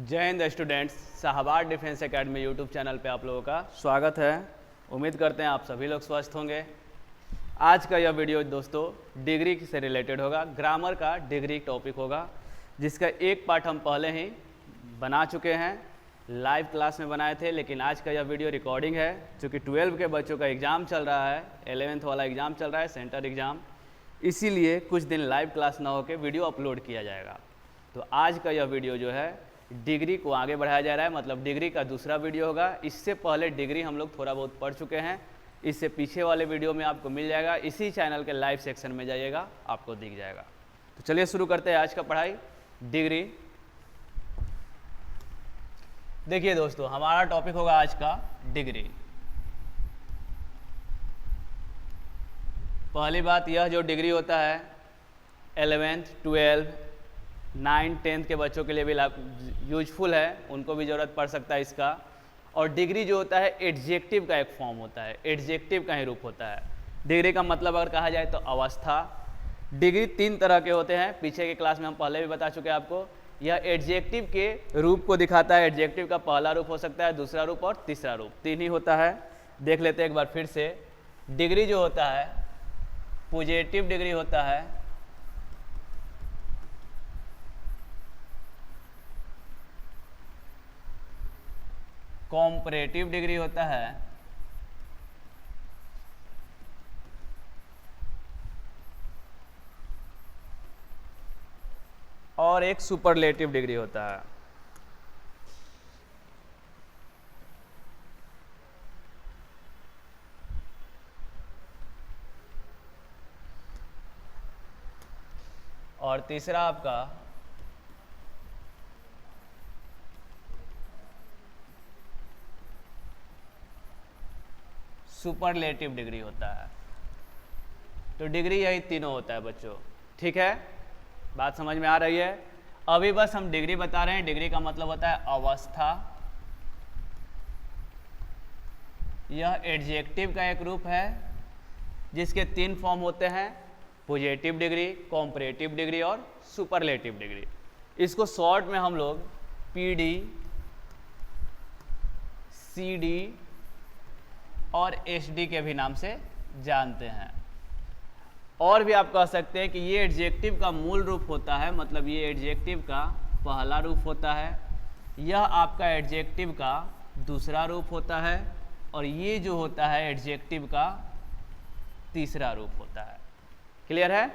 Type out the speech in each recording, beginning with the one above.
जय हिंद students, Shahbad defence academy YouTube channel पे आप लोगों का स्वागत है। उम्मीद करते हैं आप सभी लोग स्वस्थ होंगे। आज का यह वीडियो दोस्तों डिग्री से रिलेटेड होगा। ग्रामर का डिग्री टॉपिक होगा, जिसका एक पार्ट हम पहले ही बना चुके हैं, लाइव क्लास में बनाए थे। लेकिन आज का यह वीडियो रिकॉर्डिंग है, चूँकि 12 के बच्चों का एग्ज़ाम चल रहा है, 11th वाला एग्ज़ाम चल रहा है, सेंटर एग्ज़ाम, इसीलिए कुछ दिन लाइव क्लास ना होकर वीडियो अपलोड किया जाएगा। तो आज का यह वीडियो जो है डिग्री को आगे बढ़ाया जा रहा है, मतलब डिग्री का दूसरा वीडियो होगा। इससे पहले डिग्री हम लोग थोड़ा बहुत पढ़ चुके हैं, इससे पीछे वाले वीडियो में आपको मिल जाएगा। इसी चैनल के लाइव सेक्शन में जाइएगा, आपको दिख जाएगा। तो चलिए शुरू करते हैं आज का पढ़ाई। डिग्री देखिए दोस्तों, हमारा टॉपिक होगा आज का डिग्री। पहली बात यह, जो डिग्री होता है 11th 12 9 10 के बच्चों के लिए भी यूजफुल है, उनको भी ज़रूरत पड़ सकता है इसका। और डिग्री जो होता है एडजेक्टिव का एक फॉर्म होता है, एडजेक्टिव का ही रूप होता है। डिग्री का मतलब अगर कहा जाए तो अवस्था। डिग्री 3 तरह के होते हैं, पीछे की क्लास में हम पहले भी बता चुके हैं आपको। यह एडजेक्टिव के रूप को दिखाता है। एडजेक्टिव का पहला रूप हो सकता है, दूसरा रूप और तीसरा रूप, 3 ही होता है। देख लेते हैं एक बार फिर से। डिग्री जो होता है पॉजिटिव डिग्री होता है, कॉम्परेटिव डिग्री होता है, और एक सुपरलेटिव डिग्री होता है। और तीसरा आपका सुपरलेटिव डिग्री होता है। तो डिग्री यही तीनों होता है बच्चों, ठीक है? बात समझ में आ रही है? अभी बस हम डिग्री बता रहे हैं। डिग्री का मतलब होता है अवस्था। यह एडजेक्टिव का एक रूप है, जिसके 3 फॉर्म होते हैं, पॉजिटिव डिग्री, कॉम्परेटिव डिग्री और सुपरलेटिव डिग्री। इसको शॉर्ट में हम लोग पीडी, सीडी और एचडी के भी नाम से जानते हैं। और भी आप कह सकते हैं कि ये एडजेक्टिव का मूल रूप होता है, मतलब ये एडजेक्टिव का पहला रूप होता है, यह आपका एडजेक्टिव का दूसरा रूप होता है, और ये जो होता है एडजेक्टिव का तीसरा रूप होता है। क्लियर है?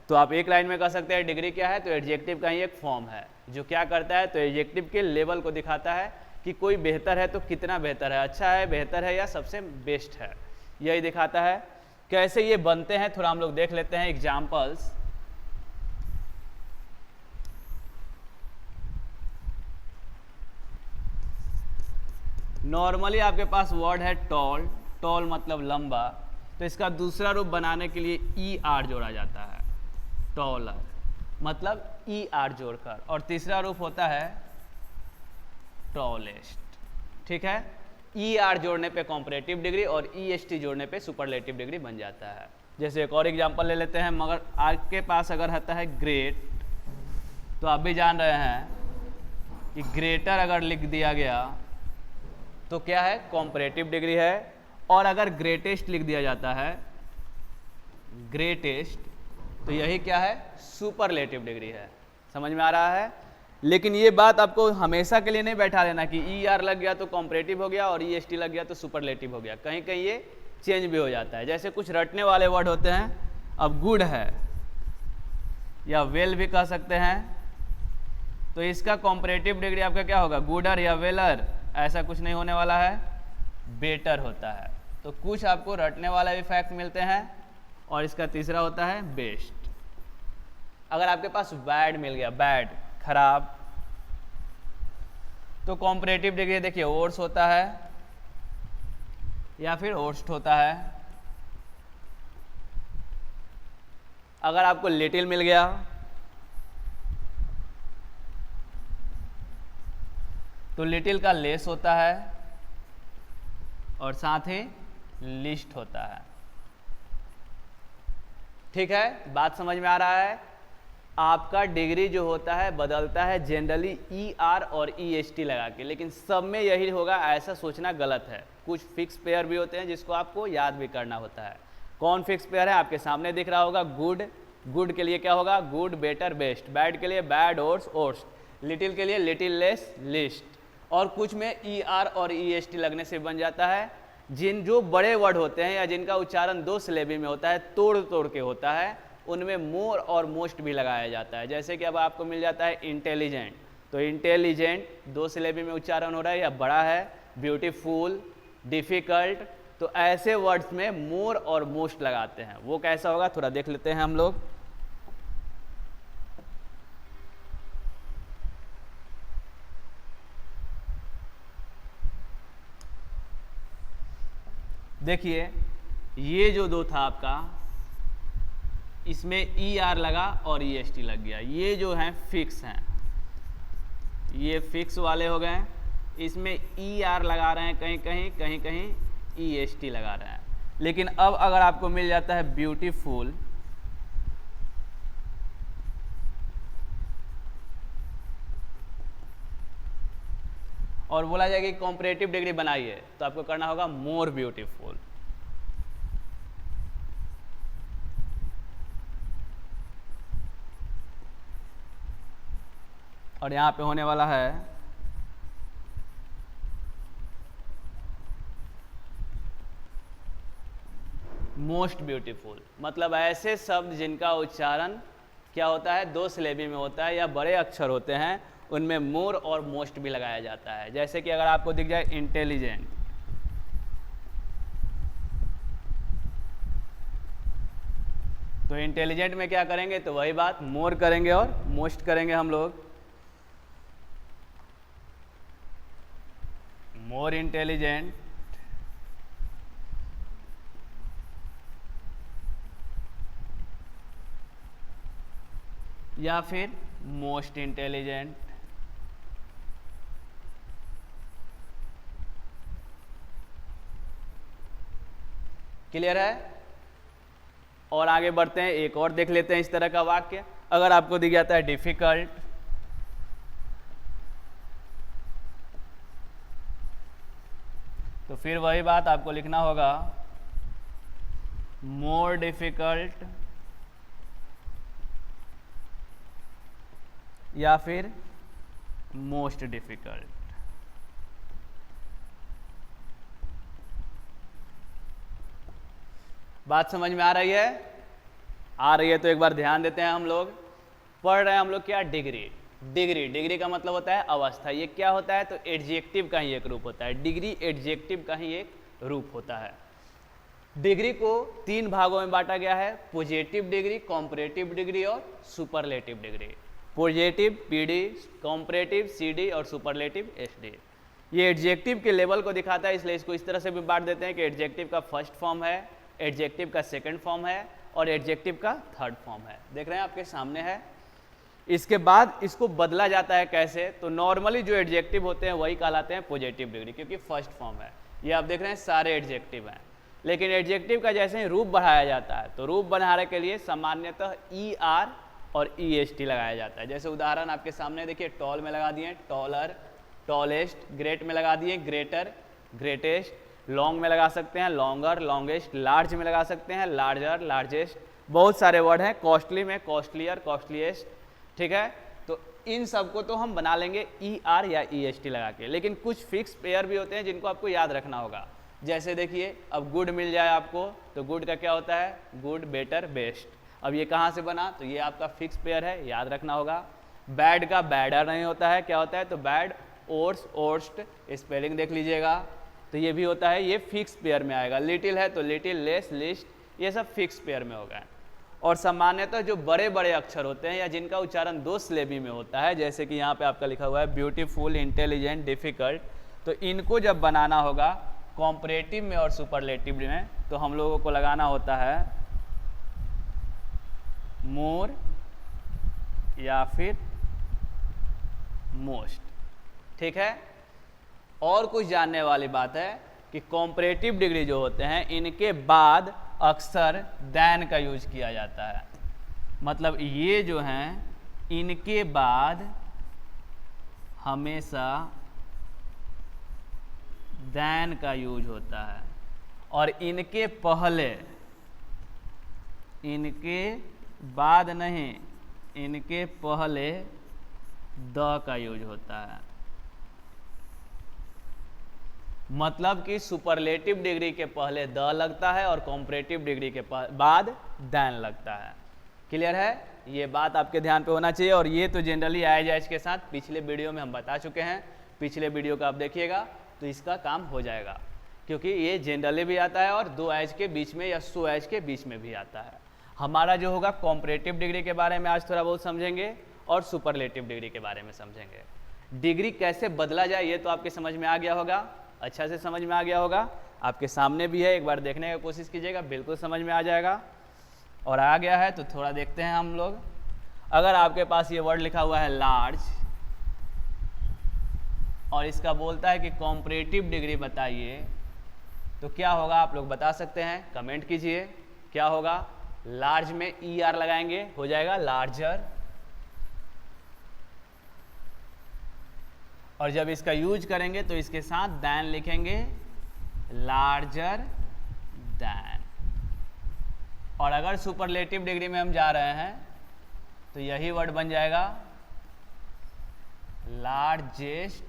तो आप एक लाइन में कह सकते हैं डिग्री क्या है, तो एडजेक्टिव का ही एक फॉर्म है, जो क्या करता है, तो एडजेक्टिव के लेवल को दिखाता है कि कोई बेहतर है तो कितना बेहतर है, अच्छा है, बेहतर है या सबसे बेस्ट है, यही दिखाता है। कैसे ये बनते हैं थोड़ा हम लोग देख लेते हैं एग्जाम्पल्स। नॉर्मली आपके पास वर्ड है टॉल, टॉल मतलब लंबा, तो इसका दूसरा रूप बनाने के लिए ई आर जोड़ा जाता है, टॉलर मतलब ई आर जोड़कर, और तीसरा रूप होता है टॉलेस्ट, ठीक है? ई आर जोड़ने पे कॉम्परेटिव डिग्री और ई एस टी जोड़ने पे सुपरलेटिव डिग्री बन जाता है। जैसे एक और एग्जांपल ले लेते हैं। मगर आपके पास अगर रहता है ग्रेट, तो आप भी जान रहे हैं कि ग्रेटर अगर लिख दिया गया तो क्या है, कॉम्परेटिव डिग्री है। और अगर ग्रेटेस्ट लिख दिया जाता है, ग्रेटेस्ट, तो यही क्या है, सुपरलेटिव डिग्री है। समझ में आ रहा है? लेकिन ये बात आपको हमेशा के लिए नहीं बैठा लेना कि ई आर लग गया तो कॉम्परेटिव हो गया और ई एस टी लग गया तो सुपरलेटिव हो गया। कहीं कहीं ये चेंज भी हो जाता है। जैसे कुछ रटने वाले वर्ड होते हैं, अब गुड है या वेल भी कह सकते हैं, तो इसका कॉम्परेटिव डिग्री आपका क्या होगा, गुडर या वेलर, ऐसा कुछ नहीं होने वाला है, बेटर होता है। तो कुछ आपको रटने वाला भी फैक्ट मिलते हैं, और इसका तीसरा होता है बेस्ट। अगर आपके पास बैड मिल गया, बैड खराब, तो कॉम्परेटिव डिग्री देखिए वर्स्ट होता है या फिर वर्स्ट होता है। अगर आपको लिटिल मिल गया तो लिटिल का लेस होता है, और साथ ही लिस्ट होता है। ठीक है, बात समझ में आ रहा है? आपका डिग्री जो होता है बदलता है जनरली ई आर और ई एस टी लगा के, लेकिन सब में यही होगा ऐसा सोचना गलत है। कुछ फिक्स पेयर भी होते हैं जिसको आपको याद भी करना होता है। कौन फिक्स पेयर है? आपके सामने दिख रहा होगा गुड। गुड के लिए क्या होगा? Good, better, best. बैड के लिए बैड, वर्स्ट, वर्स्ट। लिटिल के लिए लिटिल, लेस, लिस्ट। और कुछ में ई आर और ई एस टी लगने से बन जाता है। जो बड़े वर्ड होते हैं या जिनका उच्चारण 2 सिलेबी में होता है, तोड़ तोड़ के होता है, उनमें मोर और मोस्ट भी लगाया जाता है। जैसे कि अब आपको मिल जाता है इंटेलिजेंट, तो इंटेलिजेंट 2 सिलेबी में उच्चारण हो रहा है या बड़ा है। ब्यूटीफुल, डिफिकल्ट, तो ऐसे वर्ड्स में मोर और मोस्ट लगाते हैं। वो कैसा होगा थोड़ा देख लेते हैं हम लोग। देखिए ये जो 2 था आपका, इसमें ई आर लगा और ई एस टी लग गया। ये जो हैं फिक्स हैं, ये फिक्स वाले हो गए। इसमें ई आर लगा रहे हैं कहीं कहीं, कहीं कहीं ई एस टी लगा रहे हैं। लेकिन अब अगर आपको मिल जाता है ब्यूटीफुल, और बोला जाएगा कि कॉम्परेटिव डिग्री बनाइए, तो आपको करना होगा मोर ब्यूटीफुल। और यहाँ पे होने वाला है मोस्ट ब्यूटीफुल। मतलब ऐसे शब्द जिनका उच्चारण क्या होता है 2 सिलेबी में होता है या बड़े अक्षर होते हैं, उनमें मोर और मोस्ट भी लगाया जाता है। जैसे कि अगर आपको दिख जाए इंटेलिजेंट, तो इंटेलिजेंट में क्या करेंगे? तो वही बात, मोर करेंगे और मोस्ट करेंगे हम लोग। मोर इंटेलिजेंट, या फिर मोस्ट इंटेलिजेंट। क्लियर है? और आगे बढ़ते हैं, एक और देख लेते हैं इस तरह का वाक्य। अगर आपको दिख जाता है डिफिकल्ट, तो फिर वही बात आपको लिखना होगा मोर डिफिकल्ट या फिर मोस्ट डिफिकल्ट। बात समझ में आ रही है? आ रही है तो एक बार ध्यान देते हैं। हम लोग पढ़ रहे हैं, हम लोग क्या? डिग्री। डिग्री, डिग्री का मतलब होता है अवस्था। ये क्या होता है? तो एडजेक्टिव का ही एक रूप होता है। डिग्री एडजेक्टिव का ही एक रूप होता है। डिग्री को 3 भागों में बांटा गया है, पॉजिटिव डिग्री, कॉम्परेटिव डिग्री और superlative degree. Positive PD, comparative CD और सुपरलेटिव एसडी। ये एडजेक्टिव के लेवल को दिखाता है, इसलिए इसको इस तरह से भी बांट देते हैं कि एडजेक्टिव का फर्स्ट फॉर्म है, एडजेक्टिव का सेकंड फॉर्म है और एडजेक्टिव का थर्ड फॉर्म है। देख रहे हैं आपके सामने है। इसके बाद इसको बदला जाता है कैसे? तो नॉर्मली जो एडजेक्टिव होते हैं वही कहलाते हैं पॉजिटिव डिग्री, क्योंकि फर्स्ट फॉर्म है। ये आप देख रहे हैं सारे एडजेक्टिव हैं। लेकिन एडजेक्टिव का जैसे ही रूप बढ़ाया जाता है, तो रूप बढ़ाने के लिए सामान्यतः ई आर और ई एस टी लगाया जाता है। जैसे उदाहरण आपके सामने देखिए, टॉल में लगा दिए टॉलर, टॉलेस्ट। ग्रेट में लगा दिए ग्रेटर, ग्रेटेस्ट। लॉन्ग में लगा सकते हैं लॉन्गर, लॉन्गेस्ट। लार्ज में लगा सकते हैं लार्जर, लार्जेस्ट। बहुत सारे वर्ड हैं। कॉस्टली में कॉस्टलियर, कॉस्टलीस्ट। ठीक है, तो इन सबको तो हम बना लेंगे ई आर या ई एस टी लगा के। लेकिन कुछ फिक्स पेयर भी होते हैं जिनको आपको याद रखना होगा। जैसे देखिए, अब गुड मिल जाए आपको, तो गुड का क्या होता है? Good, better, best. अब ये कहाँ से बना? तो ये आपका फिक्स पेयर है, याद रखना होगा। बैड का बैडर नहीं होता है, क्या होता है? तो बैड, ओर्स, ओर्स्ट। स्पेलिंग देख लीजिएगा, तो ये भी होता है, ये फिक्स पेयर में आएगा। लिटिल है तो लिटिल, लेस, लिस्ट, ये सब फिक्स पेयर में होगा। और सामान्यतः जो बड़े बड़े अक्षर होते हैं या जिनका उच्चारण 2 सिलेबी में होता है, जैसे कि यहाँ पे आपका लिखा हुआ है ब्यूटीफुल, इंटेलिजेंट, डिफिकल्ट, तो इनको जब बनाना होगा कॉम्परेटिव में और सुपरलेटिव में, तो हम लोगों को लगाना होता है मोर या फिर मोस्ट। ठीक है। और कुछ जानने वाली बात है कि कॉम्परेटिव डिग्री जो होते हैं, इनके बाद अक्सर देन का यूज किया जाता है। मतलब ये जो हैं इनके बाद हमेशा देन का यूज होता है, और इनके पहले, इनके बाद नहीं, इनके पहले द का यूज होता है। मतलब कि सुपरलेटिव डिग्री के पहले द लगता है और कॉम्परेटिव डिग्री के बाद देन लगता है। क्लियर है? ये बात आपके ध्यान पे होना चाहिए। और ये तो जनरली एज एज के साथ पिछले वीडियो में हम बता चुके हैं, पिछले वीडियो का आप देखिएगा तो इसका काम हो जाएगा, क्योंकि ये जनरली भी आता है और दो एज के बीच में या सो एज के बीच में भी आता है। हमारा जो होगा कॉम्परेटिव डिग्री के बारे में आज थोड़ा बहुत समझेंगे और सुपरलेटिव डिग्री के बारे में समझेंगे। डिग्री कैसे बदला जाए ये तो आपके समझ में आ गया होगा, अच्छा से समझ में आ गया होगा। आपके सामने भी है, एक बार देखने की कोशिश कीजिएगा, बिल्कुल समझ में आ जाएगा। और आ गया है तो थोड़ा देखते हैं हम लोग। अगर आपके पास ये वर्ड लिखा हुआ है लार्ज और इसका बोलता है कि कॉम्परेटिव डिग्री बताइए, तो क्या होगा आप लोग बता सकते हैं? कमेंट कीजिए क्या होगा। लार्ज में ई आर लगाएंगे, हो जाएगा लार्जर। और जब इसका यूज करेंगे तो इसके साथ देन लिखेंगे, लार्जर देन। और अगर सुपरलेटिव डिग्री में हम जा रहे हैं तो यही वर्ड बन जाएगा लार्जेस्ट।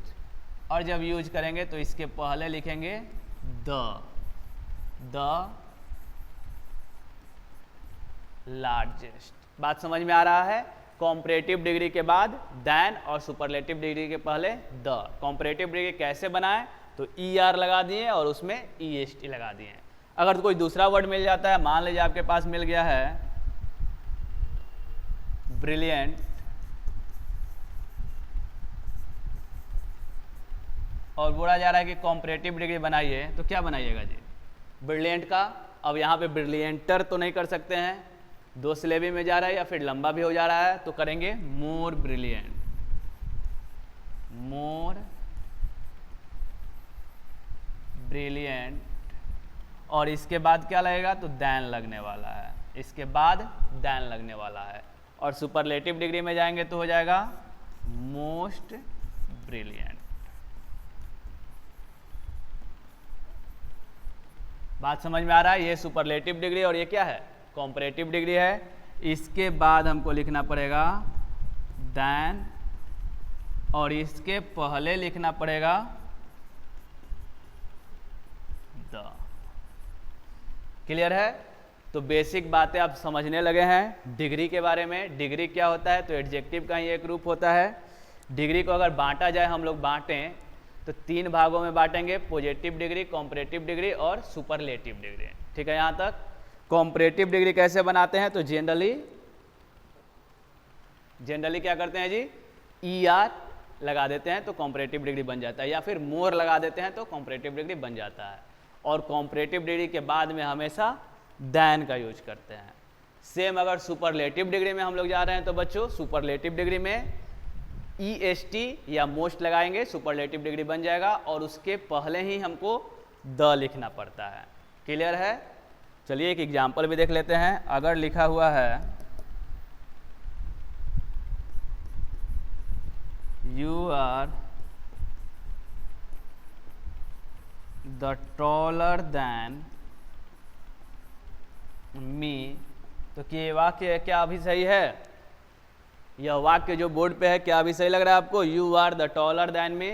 और जब यूज करेंगे तो इसके पहले लिखेंगे द लार्जेस्ट। बात समझ में आ रहा है? कॉम्परेटिव डिग्री के बाद देन और सुपरलेटिव डिग्री के पहले द। कॉम्परेटिव डिग्री कैसे बनाएं? तो ई आर लगा दिए और उसमें ई एस टी लगा दिए। अगर कोई दूसरा वर्ड मिल जाता है, मान लीजिए आपके पास मिल गया है ब्रिलियंट, और बोला जा रहा है कि कॉम्परेटिव डिग्री बनाइए, तो क्या बनाइएगा जी? ब्रिलियंट का। अब यहाँ पे ब्रिलियंटर तो नहीं कर सकते हैं, दो सिलेबी में जा रहा है या फिर लंबा भी हो जा रहा है, तो करेंगे मोर ब्रिलियंट, मोर ब्रिलियंट। और इसके बाद क्या लगेगा? तो देन लगने वाला है, इसके बाद देन लगने वाला है। और सुपरलेटिव डिग्री में जाएंगे तो हो जाएगा मोस्ट ब्रिलियंट। बात समझ में आ रहा है? ये सुपरलेटिव डिग्री और ये क्या है? कॉम्परेटिव डिग्री है। इसके बाद हमको लिखना पड़ेगा देन, और इसके पहले लिखना पड़ेगा द। क्लियर है? तो बेसिक बातें आप समझने लगे हैं डिग्री के बारे में। डिग्री क्या होता है? तो एडजेक्टिव का ही एक रूप होता है। डिग्री को अगर बांटा जाए, हम लोग बांटें तो तीन भागों में बांटेंगे, पॉजिटिव डिग्री, कॉम्परेटिव डिग्री और सुपरलेटिव डिग्री। ठीक है यहाँ तक? कॉम्परेटिव डिग्री कैसे बनाते हैं? तो जनरली क्या करते हैं जी? ई आर लगा देते हैं तो कॉम्परेटिव डिग्री बन जाता है, या फिर मोर लगा देते हैं तो कॉम्परेटिव डिग्री बन जाता है। और कॉम्परेटिव डिग्री के बाद में हमेशा देन का यूज करते हैं। सेम अगर सुपरलेटिव डिग्री में हम लोग जा रहे हैं तो बच्चों सुपरलेटिव डिग्री में ई एस टी या मोस्ट लगाएंगे, सुपरलेटिव डिग्री बन जाएगा, और उसके पहले ही हमको द लिखना पड़ता है। क्लियर है? चलिए एक एग्जाम्पल भी देख लेते हैं। अगर लिखा हुआ है you are the taller than me, तो कि वाक्य क्या अभी सही है? यह वाक्य जो बोर्ड पे है क्या अभी सही लग रहा है आपको? You are the taller than me.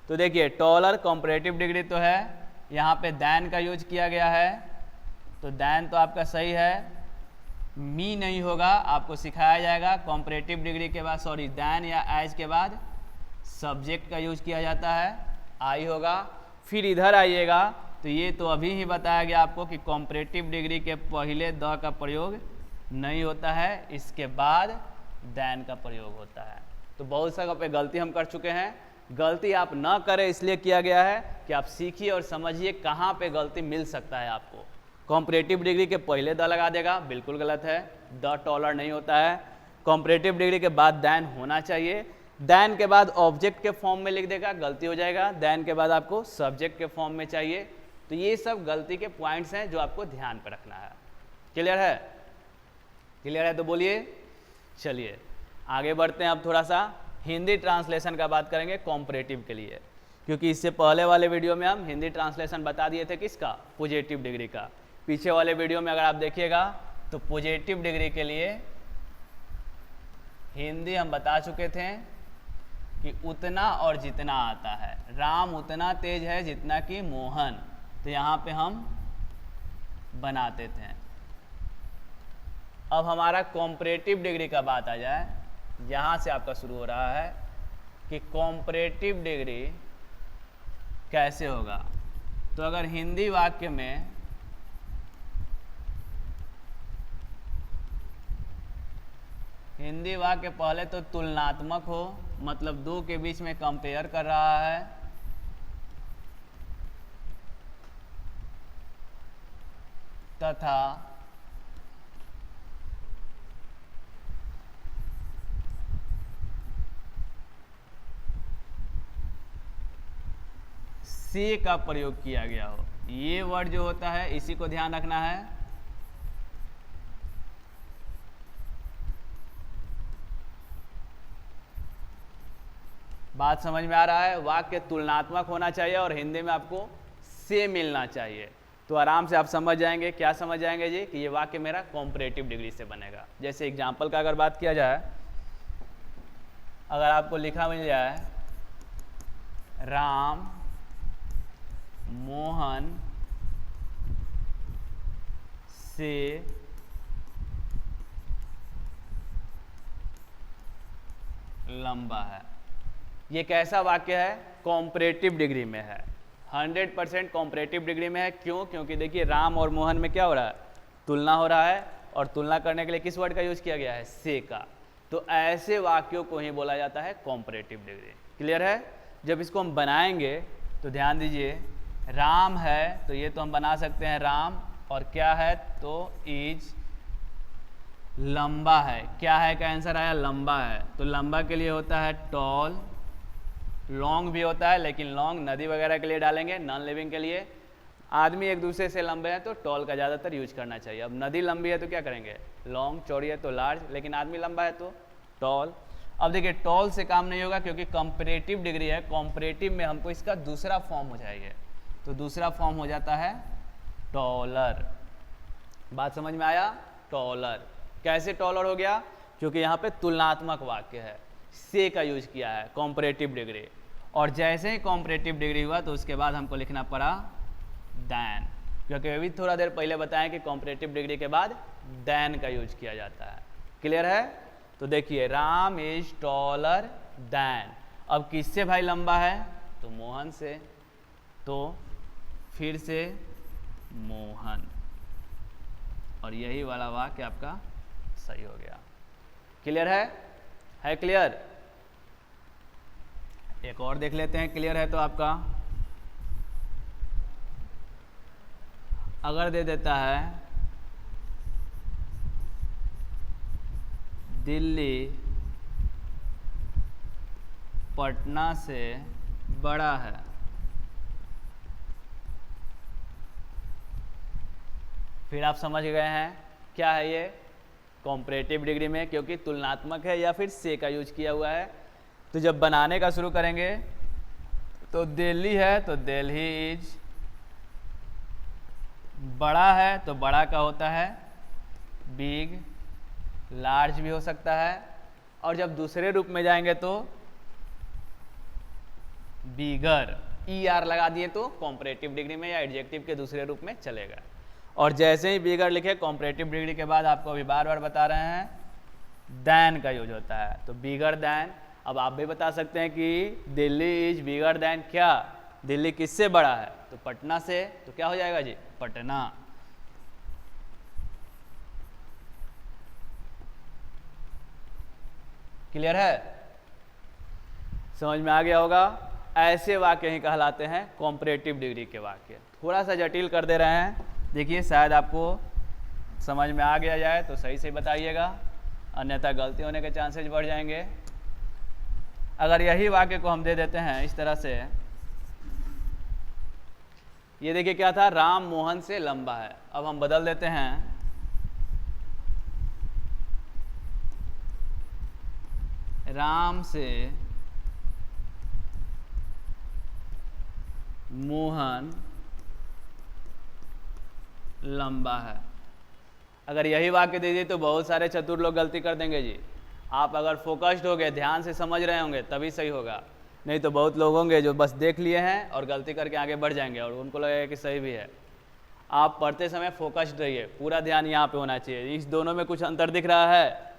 तो देखिए टॉलर कॉम्परेटिव डिग्री तो है, यहाँ पे देन का यूज किया गया है, तो देन तो आपका सही है। मी नहीं होगा, आपको सिखाया जाएगा कॉम्परेटिव डिग्री के बाद, सॉरी देन या एज के बाद सब्जेक्ट का यूज किया जाता है, आई होगा। फिर इधर आइएगा तो ये तो अभी ही बताया गया आपको कि कॉम्परेटिव डिग्री के पहले द का प्रयोग नहीं होता है, इसके बाद देन का प्रयोग होता है। तो बहुत सा पे गलती हम कर चुके हैं। गलती आप ना करें इसलिए किया गया है कि आप सीखिए और समझिए कहाँ पे गलती मिल सकता है आपको। कॉम्परेटिव डिग्री के पहले द लगा देगा, बिल्कुल गलत है, द टॉलर नहीं होता है। कॉम्परेटिव डिग्री के बाद देन होना चाहिए, देन के बाद ऑब्जेक्ट के फॉर्म में लिख देगा, गलती हो जाएगा। देन के बाद आपको सब्जेक्ट के फॉर्म में चाहिए। तो ये सब गलती के पॉइंट्स हैं जो आपको ध्यान पर रखना है। क्लियर है? क्लियर है? तो बोलिए। चलिए आगे बढ़ते हैं। अब थोड़ा सा हिंदी ट्रांसलेशन का बात करेंगे कॉम्परेटिव के लिए, क्योंकि इससे पहले वाले वीडियो में हम हिंदी ट्रांसलेशन बता दिए थे किसका, पॉजिटिव डिग्री का। पीछे वाले वीडियो में अगर आप देखिएगा तो पॉजिटिव डिग्री के लिए हिंदी हम बता चुके थे कि उतना और जितना आता है। राम उतना तेज है जितना कि मोहन, तो यहाँ पे हम बनाते थे। अब हमारा कॉम्परेटिव डिग्री का बात आ जाए, यहाँ से आपका शुरू हो रहा है कि कॉम्परेटिव डिग्री कैसे होगा। तो अगर हिंदी वाक्य में पहले तो तुलनात्मक हो, मतलब दो के बीच में कंपेयर कर रहा है, तथा से का प्रयोग किया गया हो। ये वर्ड जो होता है इसी को ध्यान रखना है। बात समझ में आ रहा है? वाक्य तुलनात्मक होना चाहिए और हिंदी में आपको से मिलना चाहिए, तो आराम से आप समझ जाएंगे। क्या समझ जाएंगे जी? कि ये वाक्य मेरा कॉम्परेटिव डिग्री से बनेगा। जैसे एग्जाम्पल का अगर बात किया जाए, अगर आपको लिखा मिल जाए राम मोहन से लंबा है, ये कैसा वाक्य है? कॉम्परेटिव डिग्री में है, 100% कॉम्परेटिव डिग्री में है। क्यों? क्योंकि देखिए राम और मोहन में क्या हो रहा है? तुलना हो रहा है, और तुलना करने के लिए किस वर्ड का यूज किया गया है? से का। तो ऐसे वाक्यों को ही बोला जाता है कॉम्परेटिव डिग्री। क्लियर है? जब इसको हम बनाएंगे तो ध्यान दीजिए, राम है तो ये तो हम बना सकते हैं राम, और क्या है तो इज, लंबा है, क्या है का आंसर आया लंबा है, तो लंबा के लिए होता है टॉल। लॉन्ग भी होता है, लेकिन लॉन्ग नदी वगैरह के लिए डालेंगे, नॉन लिविंग के लिए। आदमी एक दूसरे से लंबे हैं तो टॉल का ज़्यादातर यूज करना चाहिए। अब नदी लंबी है तो क्या करेंगे? लॉन्ग। चौड़ी है तो लार्ज, लेकिन आदमी लंबा है तो टॉल। अब देखिए टॉल से काम नहीं होगा, क्योंकि कंपैरेटिव डिग्री है। कंपैरेटिव में हमको इसका दूसरा फॉर्म हो जाएगा, तो दूसरा फॉर्म हो जाता है टॉलर। बात समझ में आया? टॉलर। कैसे टॉलर हो गया? क्योंकि यहाँ पे तुलनात्मक वाक्य है, से का यूज किया है, कॉम्परेटिव डिग्री। और जैसे ही कॉम्परेटिव डिग्री हुआ तो उसके बाद हमको लिखना पड़ा दैन, क्योंकि अभी थोड़ा देर पहले बताएं कि कॉम्परेटिव डिग्री के बाद दैन का यूज किया जाता है। क्लियर है? तो देखिए राम इज टॉलर दैन। अब किससे भाई लंबा है? तो मोहन से, तो फिर से मोहन, और यही वाला वाक्य आपका सही हो गया। क्लियर है क्लियर? एक और देख लेते हैं। क्लियर है तो आपका अगर दे देता है दिल्ली पटना से बड़ा है, फिर आप समझ गए हैं क्या है ये? कॉम्परेटिव डिग्री में, क्योंकि तुलनात्मक है या फिर से का यूज किया हुआ है। तो जब बनाने का शुरू करेंगे तो दिल्ली है तो दिल्ली इज, बड़ा है तो बड़ा का होता है बिग, लार्ज भी हो सकता है। और जब दूसरे रूप में जाएंगे तो बिगर, ई आर लगा दिए तो कॉम्परेटिव डिग्री में या एडजेक्टिव के दूसरे रूप में चलेगा। और जैसे ही बिगर लिखे कॉम्परेटिव डिग्री के बाद, आपको अभी बार बार बता रहे हैं, दैन का यूज होता है, तो बिगर दैन। अब आप भी बता सकते हैं कि दिल्ली इज बिगर दैन, क्या दिल्ली किससे बड़ा है? तो पटना से, तो क्या हो जाएगा जी? पटना। क्लियर है? समझ में आ गया होगा? ऐसे वाक्य ही कहलाते हैं कॉम्परेटिव डिग्री के वाक्य। थोड़ा सा जटिल कर दे रहे हैं, देखिए शायद आपको समझ में आ गया जाए तो सही से बताइएगा, अन्यथा गलती होने के चांसेस बढ़ जाएंगे। अगर यही वाक्य को हम दे देते हैं इस तरह से, ये देखिए क्या था? राम मोहन से लंबा है। अब हम बदल देते हैं, राम से मोहन लंबा है। अगर यही वाक्य दे दिए तो बहुत सारे चतुर लोग गलती कर देंगे जी। आप अगर फोकस्ड हो गए, ध्यान से समझ रहे होंगे तभी सही होगा, नहीं तो बहुत लोग होंगे जो बस देख लिए हैं और गलती करके आगे बढ़ जाएंगे और उनको लगेगा कि सही भी है। आप पढ़ते समय फोकस्ड रहिए, पूरा ध्यान यहाँ पे होना चाहिए। इस दोनों में कुछ अंतर दिख रहा है?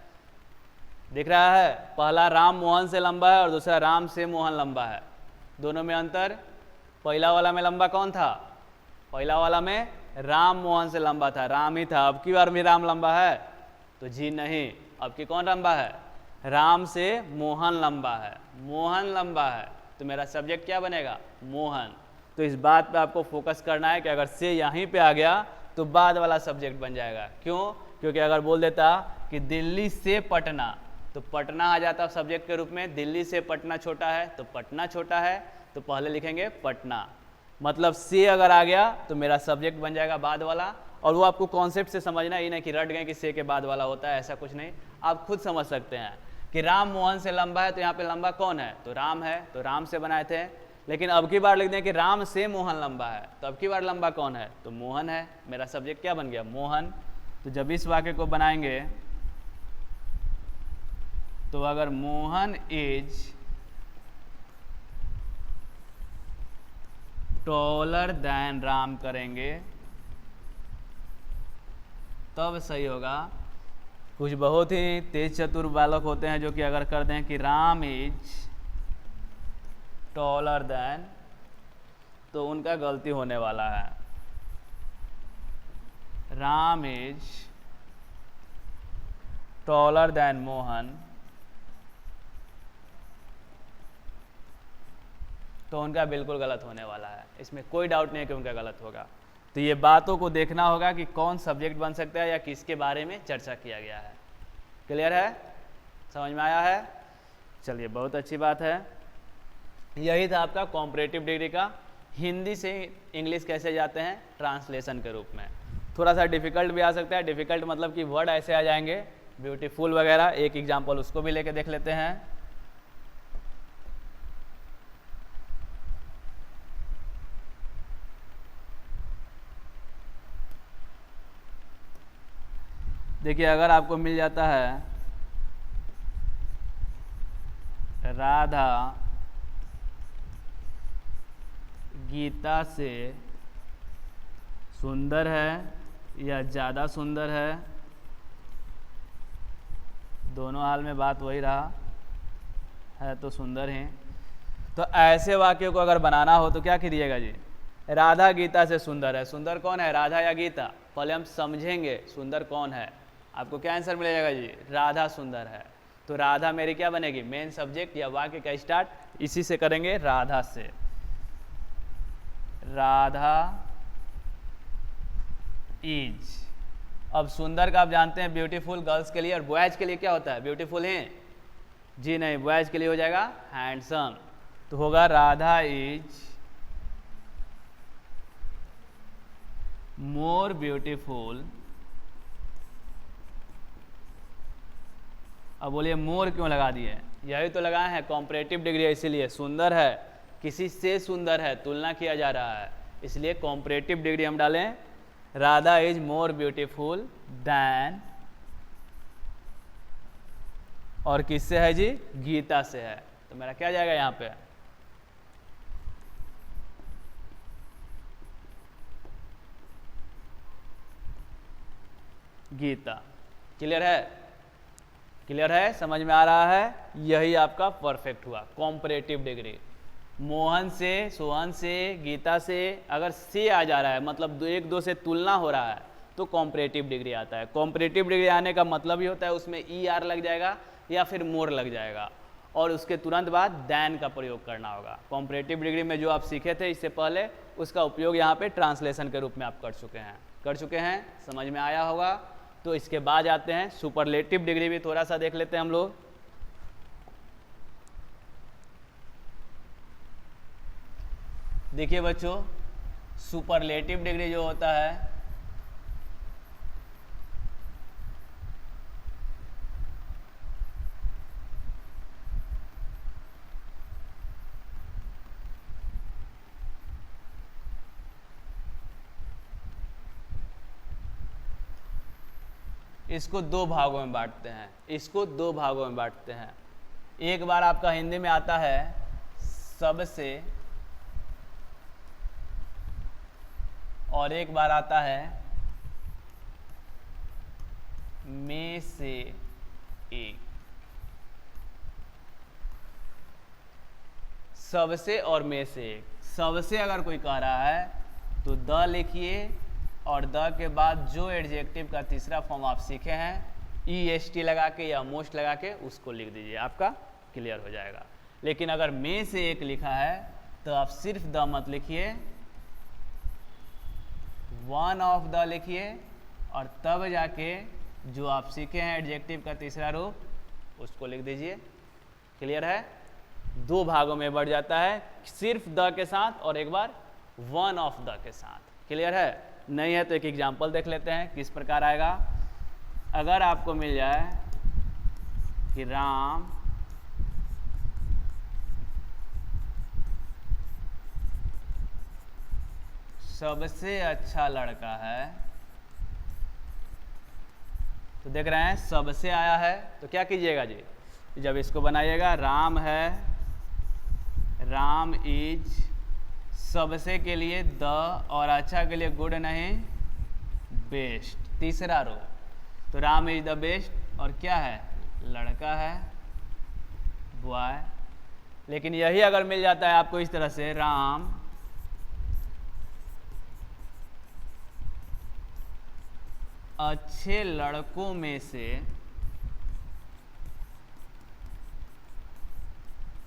दिख रहा है? पहला राम मोहन से लंबा है और दूसरा राम से मोहन लंबा है। दोनों में अंतर, पहला वाला में लंबा कौन था? पहला वाला में राम मोहन से लंबा था, राम ही था। अब की बार भी राम लंबा है? तो जी नहीं, अब की कौन लंबा है? राम से मोहन लंबा है, मोहन लंबा है। तो मेरा सब्जेक्ट क्या बनेगा? मोहन। तो इस बात पे आपको फोकस करना है कि अगर से यहीं पे आ गया तो बाद वाला सब्जेक्ट बन जाएगा। क्यों? क्योंकि अगर बोल देता कि दिल्ली से पटना, तो पटना आ जाता सब्जेक्ट के रूप में। दिल्ली से पटना छोटा है तो पटना छोटा है, तो पहले लिखेंगे पटना। मतलब से अगर आ गया तो मेरा सब्जेक्ट बन जाएगा बाद वाला। और वो आपको कॉन्सेप्ट से समझना, ही नहीं कि रट गए कि से के बाद वाला होता है, ऐसा कुछ नहीं। आप खुद समझ सकते हैं कि राम मोहन से लंबा है, तो यहाँ पे लंबा कौन है? तो राम है, तो राम से बनाए थे। लेकिन अब की बार लिख दें कि राम से मोहन लंबा है, तो अब की बार लंबा कौन है? तो मोहन है। मेरा सब्जेक्ट क्या बन गया? मोहन। तो जब इस वाक्य को बनाएंगे तो अगर Mohan is taller than Ram करेंगे तब सही होगा। कुछ बहुत ही तेज चतुर बालक होते हैं जो कि अगर कर दें कि राम इज टॉलर देन, तो उनका गलती होने वाला है। Ram is taller than Mohan, तो उनका बिल्कुल गलत होने वाला है। इसमें कोई डाउट नहीं है कि उनका गलत होगा। तो ये बातों को देखना होगा कि कौन सब्जेक्ट बन सकता है या किसके बारे में चर्चा किया गया है। क्लियर है? समझ में आया है? चलिए, बहुत अच्छी बात है। यही था आपका कॉम्परेटिव डिग्री का हिंदी से इंग्लिश कैसे जाते हैं ट्रांसलेशन के रूप में। थोड़ा सा डिफिकल्ट भी आ सकता है। डिफिकल्ट मतलब कि वर्ड ऐसे आ जाएंगे ब्यूटीफुल वगैरह। एक एग्जाम्पल उसको भी लेके देख लेते हैं। देखिए, अगर आपको मिल जाता है राधा गीता से सुंदर है या ज़्यादा सुंदर है, दोनों हाल में बात वही रहा है, तो सुंदर हैं। तो ऐसे वाक्य को अगर बनाना हो तो क्या करिएगा जी? राधा गीता से सुंदर है। सुंदर कौन है? राधा या गीता? पहले हम समझेंगे सुंदर कौन है। आपको क्या आंसर मिलेगा जी? राधा सुंदर है। तो राधा मेरी क्या बनेगी? मेन सब्जेक्ट या वाक्य का स्टार्ट इसी से करेंगे, राधा से। राधा इज। अब सुंदर का आप जानते हैं ब्यूटीफुल गर्ल्स के लिए, और बॉयज के लिए क्या होता है? ब्यूटीफुल है जी नहीं, बॉयज के लिए हो जाएगा हैंडसम। तो होगा राधा इज मोर ब्यूटीफुल। अब बोलिए मोर क्यों लगा दिए? यही तो लगाए हैं, कॉम्परेटिव डिग्री है, इसीलिए सुंदर है, किसी से सुंदर है, तुलना किया जा रहा है, इसलिए कॉम्परेटिव डिग्री हम डालें। Radha is more beautiful than, और किससे है जी? गीता से है। तो मेरा क्या जाएगा यहाँ पे? गीता। क्लियर है? क्लियर है? समझ में आ रहा है? यही आपका परफेक्ट हुआ कॉम्परेटिव डिग्री। मोहन से, सोहन से, गीता से अगर से आ जा रहा है, मतलब एक दो से तुलना हो रहा है, तो कॉम्परेटिव डिग्री आता है। कॉम्परेटिव डिग्री आने का मतलब ही होता है उसमें ई आर लग जाएगा या फिर मोर लग जाएगा, और उसके तुरंत बाद दैन का प्रयोग करना होगा। कॉम्परेटिव डिग्री में जो आप सीखे थे इससे पहले, उसका उपयोग यहाँ पे ट्रांसलेशन के रूप में आप कर चुके हैं। समझ में आया होगा। तो इसके बाद आते हैं सुपरलेटिव डिग्री, भी थोड़ा सा देख लेते हैं हम लोग। देखिए बच्चों, सुपरलेटिव डिग्री जो होता है, इसको दो भागों में बांटते हैं, इसको दो भागों में बांटते हैं। एक बार आपका हिंदी में आता है सबसे, और एक बार आता है में से एक। सबसे और में से एक। सबसे अगर कोई कह रहा है तो द लिखिए, और द के बाद जो एडजेक्टिव का तीसरा फॉर्म आप सीखे हैं EST लगा के या मोस्ट लगा के उसको लिख दीजिए, आपका क्लियर हो जाएगा। लेकिन अगर में से एक लिखा है तो आप सिर्फ द मत लिखिए, वन ऑफ द लिखिए, और तब जाके जो आप सीखे हैं एडजेक्टिव का तीसरा रूप उसको लिख दीजिए। क्लियर है? दो भागों में बढ़ जाता है, सिर्फ द के साथ और एक बार वन ऑफ द के साथ। क्लियर है? नहीं है तो एक एग्जाम्पल देख लेते हैं किस प्रकार आएगा। अगर आपको मिल जाए कि राम सबसे अच्छा लड़का है, तो देख रहे हैं सबसे आया है, तो क्या कीजिएगा जी, जब इसको बनाइएगा राम है, राम इज, सबसे के लिए द और अच्छा के लिए गुड नहीं बेस्ट, तीसरा रो, तो राम इज द बेस्ट, और क्या है, लड़का है, बॉय। लेकिन यही अगर मिल जाता है आपको इस तरह से, राम अच्छे लड़कों में से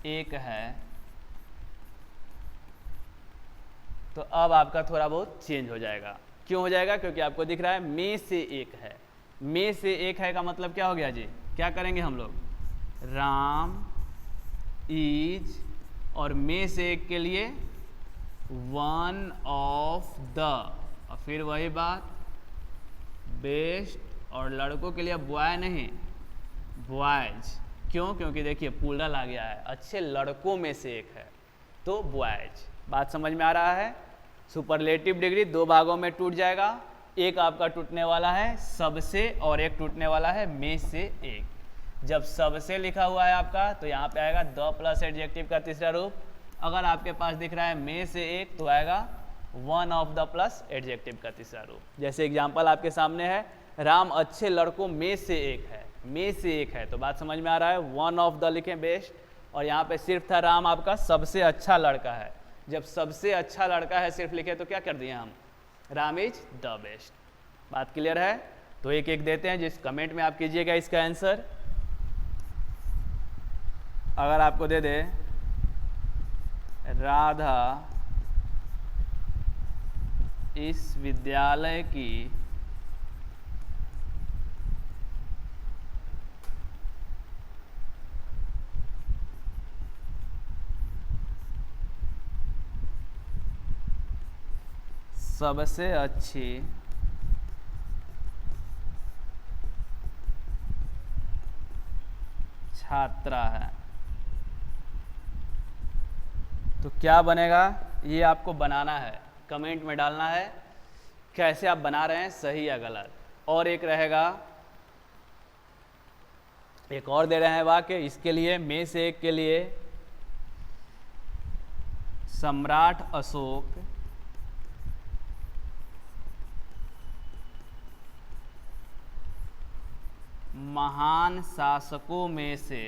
एक है, तो अब आपका थोड़ा बहुत चेंज हो जाएगा। क्यों हो जाएगा? क्योंकि आपको दिख रहा है में से एक है। में से एक है का मतलब क्या हो गया जी? क्या करेंगे हम लोग? राम इज, और में से एक के लिए वन ऑफ द, और फिर वही बात बेस्ट, और लड़कों के लिए बॉय नहीं बॉयज। क्यों? क्योंकि देखिए प्लूरल आ गया है, अच्छे लड़कों में से एक है तो बॉयज। बात समझ में आ रहा है? सुपरलेटिव डिग्री दो भागों में टूट जाएगा, एक आपका टूटने वाला है सबसे और एक टूटने वाला है में से एक। जब सबसे लिखा हुआ है आपका तो यहाँ पे आएगा द प्लस एडजेक्टिव का तीसरा रूप। अगर आपके पास दिख रहा है में से एक तो आएगा one of the plus adjective का तीसरा रूप। जैसे एग्जाम्पल आपके सामने है, राम अच्छे लड़कों में से एक है, में से एक है, तो बात समझ में आ रहा है। वन ऑफ द लिखें बेस्ट, और यहाँ पे सिर्फ था राम आपका सबसे अच्छा लड़का है। जब सबसे अच्छा लड़का है सिर्फ लिखे तो क्या कर दिए हम, राम इज द बेस्ट। बात क्लियर है? तो एक एक देते हैं, जिस कमेंट में आप कीजिएगा इसका आंसर। अगर आपको दे दे राधा इस विद्यालय की सबसे अच्छी छात्रा है, तो क्या बनेगा ये आपको बनाना है, कमेंट में डालना है कैसे आप बना रहे हैं, सही या गलत। और एक रहेगा, एक और दे रहे हैं वाक्य, इसके लिए में से एक के लिए सम्राट अशोक महान शासकों में से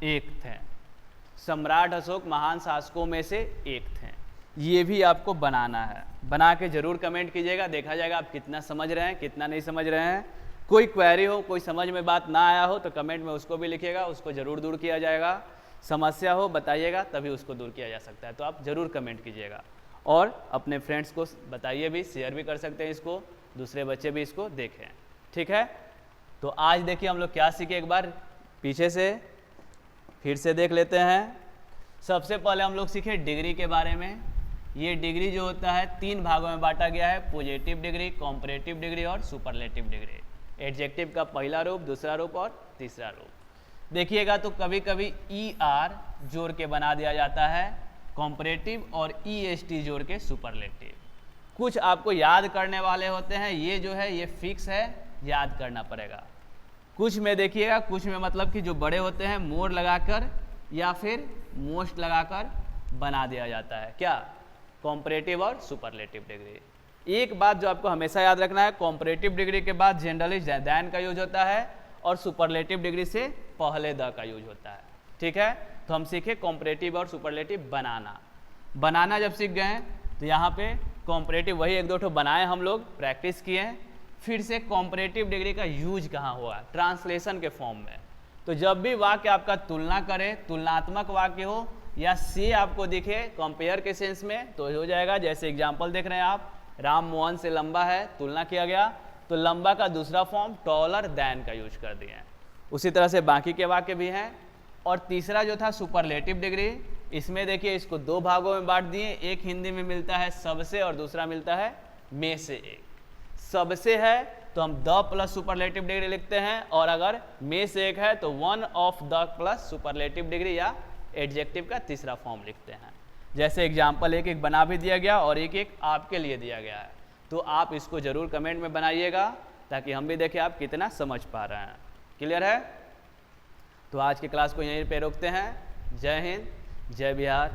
एक थे। सम्राट अशोक महान शासकों में से एक थे। ये भी आपको बनाना है, बना के जरूर कमेंट कीजिएगा, देखा जाएगा आप कितना समझ रहे हैं कितना नहीं समझ रहे हैं। कोई क्वेरी हो, कोई समझ में बात ना आया हो तो कमेंट में उसको भी लिखिएगा, उसको ज़रूर दूर किया जाएगा। समस्या हो बताइएगा, तभी उसको दूर किया जा सकता है, तो आप ज़रूर कमेंट कीजिएगा। और अपने फ्रेंड्स को बताइए भी, शेयर भी कर सकते हैं इसको, दूसरे बच्चे भी इसको देखें। ठीक है, तो आज देखिए हम लोग क्या सीखे, एक बार पीछे से फिर से देख लेते हैं। सबसे पहले हम लोग सीखे डिग्री के बारे में। ये डिग्री जो होता है 3 भागों में बांटा गया है, पॉजिटिव डिग्री, कॉम्परेटिव डिग्री और सुपरलेटिव डिग्री। एडजेक्टिव का पहला रूप, दूसरा रूप और तीसरा रूप। देखिएगा तो कभी कभी ER जोड़ के बना दिया जाता है कॉम्परेटिव और EST जोड़ के सुपरलेटिव। कुछ आपको याद करने वाले होते हैं, ये जो है ये फिक्स है, याद करना पड़ेगा। कुछ में देखिएगा, कुछ में मतलब कि जो बड़े होते हैं मोर लगाकर या फिर मोस्ट लगाकर बना दिया जाता है, क्या, कॉम्परेटिव और सुपरलेटिव डिग्री। एक बात जो आपको हमेशा याद रखना है, कॉम्परेटिव डिग्री के बाद जनरली दैन का यूज होता है और सुपरलेटिव डिग्री से पहले द का यूज होता है। ठीक है, तो हम सीखे कॉम्परेटिव और सुपरलेटिव बनाना जब सीख गए तो यहाँ पे कॉम्परेटिव वही एक दो ठो बनाए हम लोग, प्रैक्टिस किए हैं। फिर से कॉम्परेटिव डिग्री का यूज कहाँ हुआ, ट्रांसलेशन के फॉर्म में। तो जब भी वाक्य आपका तुलना करे, तुलनात्मक वाक्य हो या से आपको दिखे कंपेयर के सेंस में, तो हो जाएगा। जैसे एग्जांपल देख रहे हैं आप, राम मोहन से लंबा है, तुलना किया गया तो लंबा का दूसरा फॉर्म टॉलर दैन का यूज कर दिए हैं। उसी तरह से बाकी के वाक्य भी हैं। और तीसरा जो था सुपरलेटिव डिग्री, इसमें देखिए इसको दो भागों में बांट दिए, एक हिंदी में मिलता है सबसे और दूसरा मिलता है में से एक। सबसे है तो हम द प्लस सुपरलेटिव डिग्री लिखते हैं, और अगर में से एक है तो one of the plus superlative degree या एडजेक्टिव का तीसरा फॉर्म लिखते हैं। जैसे एग्जाम्पल एक एक बना भी दिया गया और एक एक आपके लिए दिया गया है, तो आप इसको जरूर कमेंट में बनाइएगा ताकि हम भी देखें आप कितना समझ पा रहे हैं। क्लियर है? तो आज की क्लास को यहीं पे रोकते हैं। जय हिंद, जय बिहार।